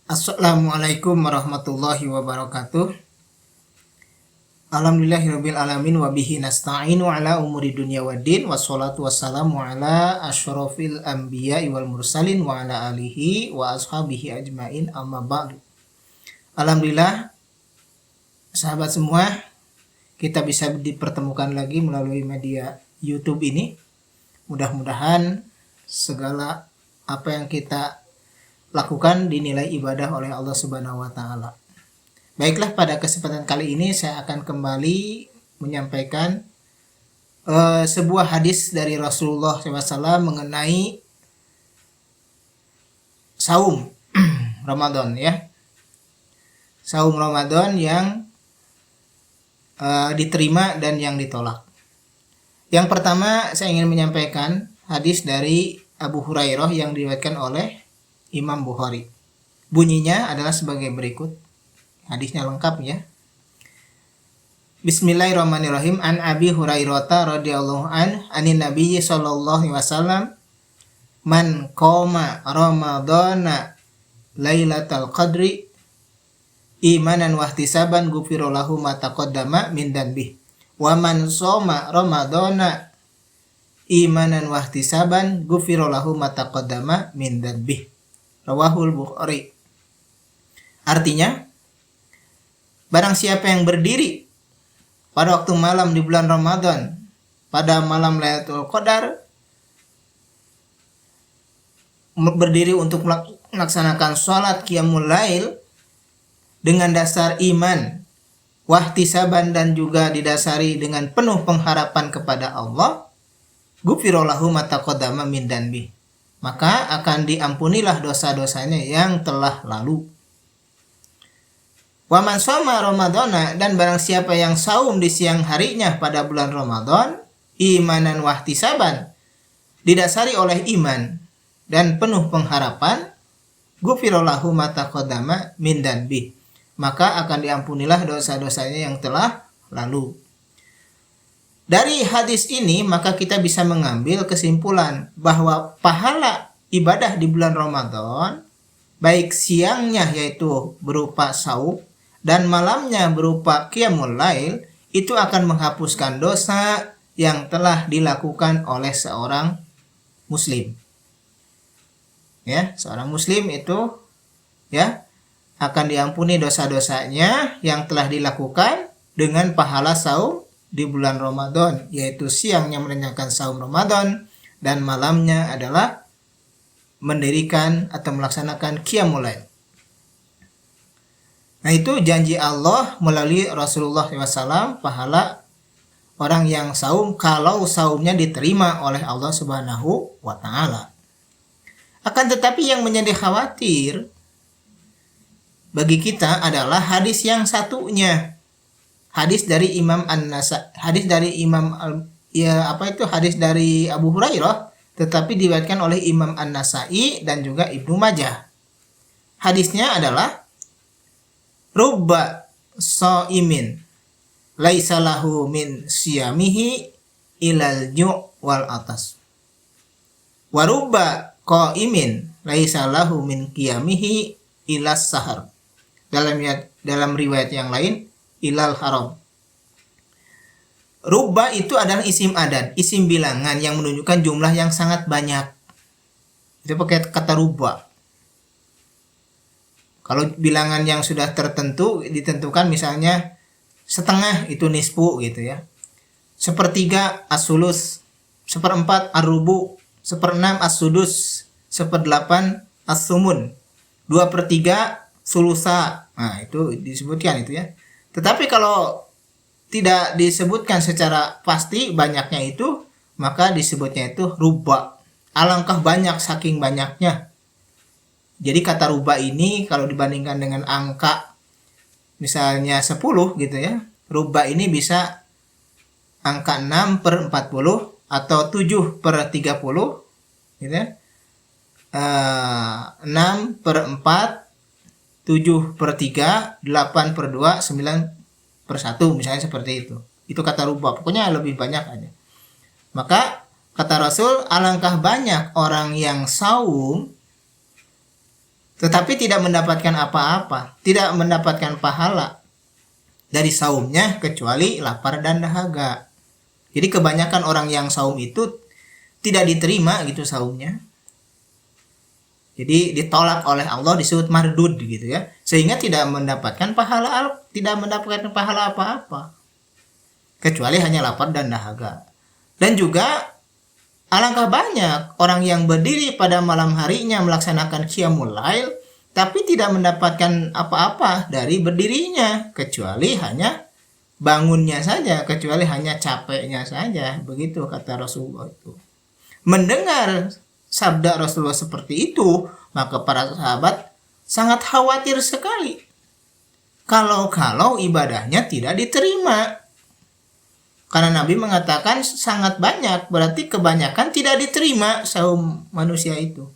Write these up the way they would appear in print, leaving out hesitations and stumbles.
Assalamualaikum warahmatullahi wabarakatuh. Alhamdulillahirabbil alamin wa bihi nasta'inu ala umuri dunya waddin wassalatu wassalamu ala asyrofil anbiya'i wal mursalin wa ala alihi wa ashabihi ajmain amma ba'du. Alhamdulillah sahabat semua, kita bisa dipertemukan lagi melalui media YouTube ini. Mudah-mudahan segala apa yang kita lakukan dinilai ibadah oleh Allah Subhanahu wa taala. Baiklah, pada kesempatan kali ini saya akan kembali menyampaikan sebuah hadis dari Rasulullah SAW mengenai saum Ramadan ya. Saum Ramadan yang diterima dan yang ditolak. Yang pertama saya ingin menyampaikan hadis dari Abu Hurairah yang diriwayatkan oleh Imam Bukhari. Bunyinya adalah sebagai berikut. Hadisnya lengkap ya. Bismillahirrahmanirrahim. An Abi Hurairah radhiyallahu anin Nabi sallallahu alaihi wasallam, man qama ramadhana lailatal qadri imanan wa ihtisaban ghufira lahu ma taqaddama min dzanbihi. Wa man shoma ramadhana imanan wa ihtisaban ghufira lahu ma taqaddama min dzanbihi. Rawahul Bukhari. Artinya, barang siapa yang berdiri pada waktu malam di bulan Ramadan, pada malam Lailatul Qadar, berdiri untuk melaksanakan sholat qiyamul lail dengan dasar iman, wahtisaban, dan juga didasari dengan penuh pengharapan kepada Allah, ghufira lahu ma taqaddama min dzanbihi, maka akan diampunilah dosa-dosanya yang telah lalu. Wa man shoma ramadhana, dan barang siapa yang saum di siang harinya pada bulan Ramadan, imanan wahtisaban, didasari oleh iman dan penuh pengharapan, ghufira lahu ma taqaddama min dzanbihi, maka akan diampunilah dosa-dosanya yang telah lalu. Dari hadis ini maka kita bisa mengambil kesimpulan bahwa pahala ibadah di bulan Ramadan, baik siangnya yaitu berupa saum dan malamnya berupa qiyamul lail, itu akan menghapuskan dosa yang telah dilakukan oleh seorang muslim. Ya, seorang muslim itu ya akan diampuni dosa-dosanya yang telah dilakukan dengan pahala saum di bulan Ramadan, yaitu siangnya menunaikan saum Ramadan dan malamnya adalah mendirikan atau melaksanakan qiyamul lail. Nah, itu janji Allah melalui Rasulullah SAW, pahala orang yang saum kalau saumnya diterima oleh Allah Subhanahu wa taala. Akan tetapi yang menjadi khawatir bagi kita adalah hadis yang satunya. Hadis dari Imam An-Nasai, hadis dari hadis dari Abu Hurairah, tetapi diriwayatkan oleh Imam An-Nasai dan juga Ibnu Majah. Hadisnya adalah rubba shaimin laisa lahu min siyamihi ilal ju' wal atas. Wa rubba qaimin laisa lahu min qiyamihi ilas sahar. Dalam riwayat yang lain ilal haram. Rubba itu adalah isim adad, isim bilangan yang menunjukkan jumlah yang sangat banyak. Itu pakai kata rubba. Kalau bilangan yang sudah tertentu ditentukan, misalnya setengah itu nisfu gitu ya. Sepertiga as-sulus, seperempat ar-rubu, seperenam as-sudus, seperdelapan as-sumun, 2/3 sulusa. Nah, itu disebutkan itu ya. Tetapi kalau tidak disebutkan secara pasti banyaknya itu, maka disebutnya itu rubba. Alangkah banyak, saking banyaknya. Jadi kata rubba ini kalau dibandingkan dengan angka misalnya 10 gitu ya, rubba ini bisa angka 6/40 atau 7/30 gitu ya. 6/4, 7/3, 8/2, 9/1, misalnya seperti itu. Itu kata rubba, pokoknya lebih banyak aja. Maka kata Rasul, alangkah banyak orang yang saum tetapi tidak mendapatkan apa-apa, tidak mendapatkan pahala dari saumnya kecuali lapar dan dahaga. Jadi kebanyakan orang yang saum itu tidak diterima gitu saumnya. Jadi ditolak oleh Allah, disebut mardud gitu ya. Sehingga tidak mendapatkan pahala apa-apa. Kecuali hanya lapar dan dahaga. Dan juga alangkah banyak orang yang berdiri pada malam harinya melaksanakan qiyamul lail tapi tidak mendapatkan apa-apa dari berdirinya kecuali hanya bangunnya saja, kecuali hanya capeknya saja. Begitu kata Rasulullah itu. Mendengar sabda Rasulullah seperti itu, maka para sahabat sangat khawatir sekali kalau ibadahnya tidak diterima. Karena Nabi mengatakan sangat banyak, berarti kebanyakan tidak diterima saum manusia itu.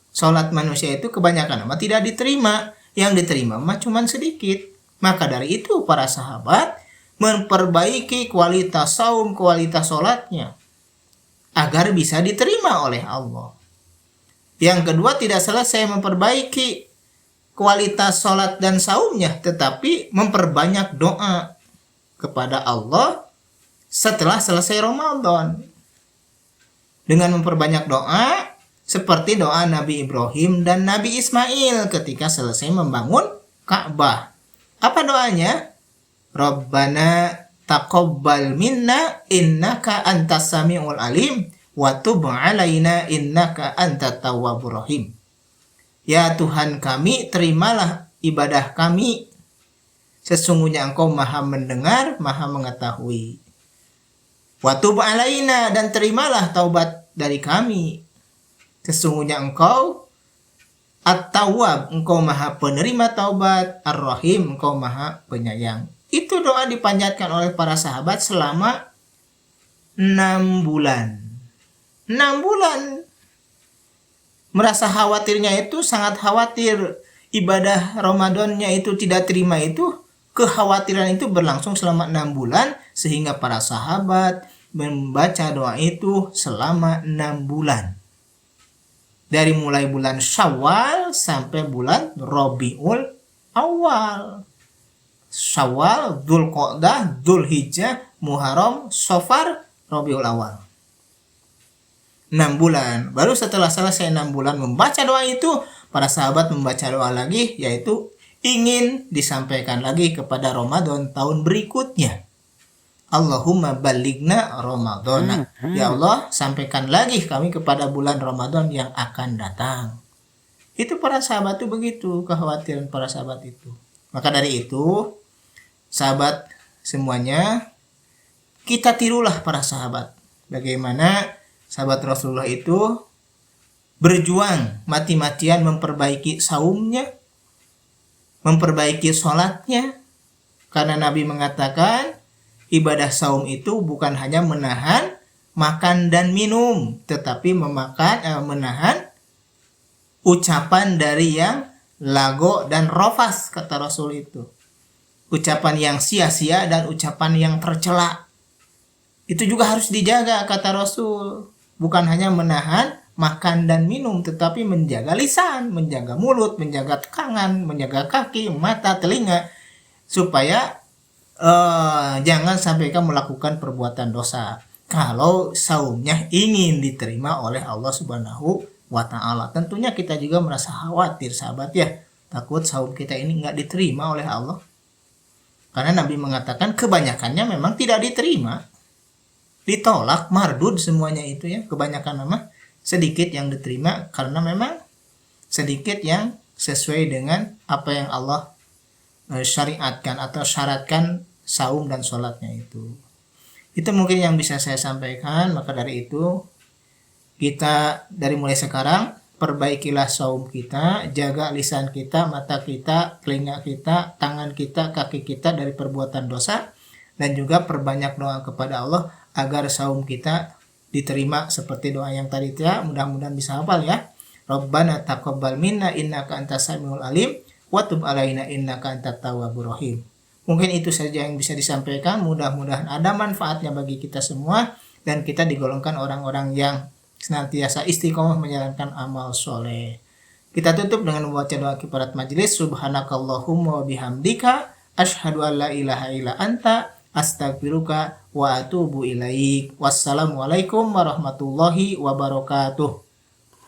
Salat manusia itu kebanyakan tidak diterima, yang diterima cuma sedikit. Maka dari itu para sahabat memperbaiki kualitas saum, kualitas salatnya agar bisa diterima oleh Allah. Yang kedua, tidak selesai memperbaiki kualitas salat dan saumnya, tetapi memperbanyak doa kepada Allah setelah selesai Ramadan. Dengan memperbanyak doa seperti doa Nabi Ibrahim dan Nabi Ismail ketika selesai membangun Ka'bah. Apa doanya? Rabbana taqabbal minna innaka antas samiul alim wa tub alaina innaka antat tawwabur rahim. Ya Tuhan kami, terimalah ibadah kami. Sesungguhnya Engkau Maha mendengar, Maha mengetahui. Wa tub alaina, dan terimalah taubat dari kami. Sesungguhnya Engkau At-Tawwab, Engkau Maha penerima taubat, Ar-Rahim, Engkau Maha penyayang. Itu doa dipanjatkan oleh para sahabat selama 6 bulan. 6 bulan. Merasa khawatirnya itu, sangat khawatir ibadah Ramadannya itu tidak terima itu. Kekhawatiran itu berlangsung selama 6 bulan. Sehingga para sahabat membaca doa itu selama 6 bulan. Dari mulai bulan Syawal sampai bulan Rabiul Awal. Syawal, Dzulqa'dah, Dzulhijjah, Muharram, Safar, Rabiul Awal. 6 bulan. Baru setelah selesai 6 bulan membaca doa itu, para sahabat membaca doa lagi, yaitu ingin disampaikan lagi kepada Ramadan tahun berikutnya. Allahumma balighna Ramadana. Ya Allah, sampaikan lagi kami kepada bulan Ramadan yang akan datang. Itu para sahabat itu begitu, kekhawatiran para sahabat itu. Maka dari itu, sahabat semuanya, kita tirulah para sahabat. Bagaimana sahabat Rasulullah itu berjuang mati-matian memperbaiki saumnya, memperbaiki sholatnya. Karena Nabi mengatakan, ibadah saum itu bukan hanya menahan makan dan minum, tetapi menahan ucapan dari yang lago dan rofas, kata Rasul itu. Ucapan yang sia-sia dan ucapan yang tercela. Itu juga harus dijaga, kata Rasul. Bukan hanya menahan makan dan minum, tetapi menjaga lisan, menjaga mulut, menjaga tangan, menjaga kaki, mata, telinga, supaya jangan sampai kamu melakukan perbuatan dosa. Kalau saumnya ingin diterima oleh Allah Subhanahu wa Ta'ala, tentunya kita juga merasa khawatir, sahabat ya, takut saum kita ini nggak diterima oleh Allah. Karena Nabi mengatakan kebanyakannya memang tidak diterima, ditolak, mardud semuanya itu ya. Kebanyakan memang sedikit yang diterima karena memang sedikit yang sesuai dengan apa yang Allah syariatkan atau syaratkan saum dan sholatnya itu. Itu mungkin yang bisa saya sampaikan. Maka dari itu, kita dari mulai sekarang perbaikilah saum kita, jaga lisan kita, mata kita, telinga kita, tangan kita, kaki kita dari perbuatan dosa, dan juga perbanyak doa kepada Allah agar saum kita diterima seperti doa yang tadi ya. Mudah-mudahan bisa hafal ya. Rabbana taqabbal minna innaka antas samiul alim wa tub alaina innaka antat tawwabur rahim. Mungkin itu saja yang bisa disampaikan. Mudah-mudahan ada manfaatnya bagi kita semua dan kita digolongkan orang-orang yang senantiasa istiqomah menjalankan amal soleh. Kita tutup dengan membaca doa kifarat majelis. Subhanakallahumma wa bihamdika asyhadu an la ilaha illa anta astaghfiruka wa atubu ilaik. Wassalamualaikum warahmatullahi wabarakatuh.